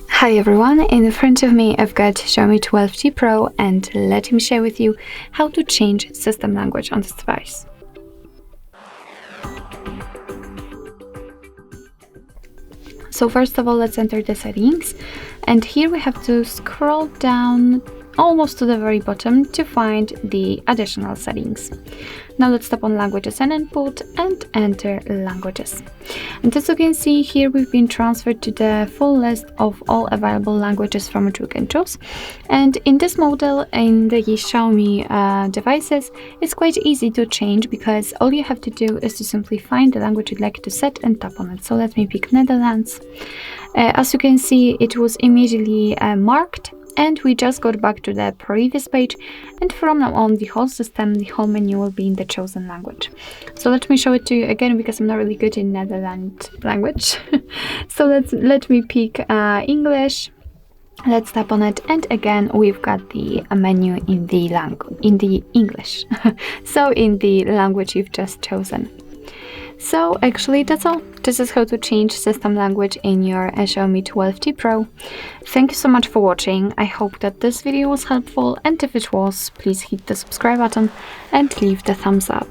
Hi everyone, in front of me I've got Xiaomi 12T Pro, and let me share with you how to change system language on this device. So first of all, let's enter the settings, and here we have to scroll down almost to the very bottom to find the additional settings. Now let's tap on languages and input and enter languages. And as you can see here, we've been transferred to the full list of all available languages from which we can choose. And in this model, in the Xiaomi devices, it's quite easy to change because all you have to do is to simply find the language you'd like to set and tap on it. So let me pick Netherlands. As you can see, it was immediately marked, and we just got back to the previous page, and from now on the whole system, the whole menu will be in the chosen language. So let me show it to you again because I'm not really good in Netherlands language. So let me pick English. Let's tap on it, and again we've got the menu in the English. So in the language you've just chosen. So actually that's all. This is how to change system language in your Xiaomi 12T Pro. Thank you so much for watching. I hope that this video was helpful, and if it was, please hit the subscribe button and leave the thumbs up.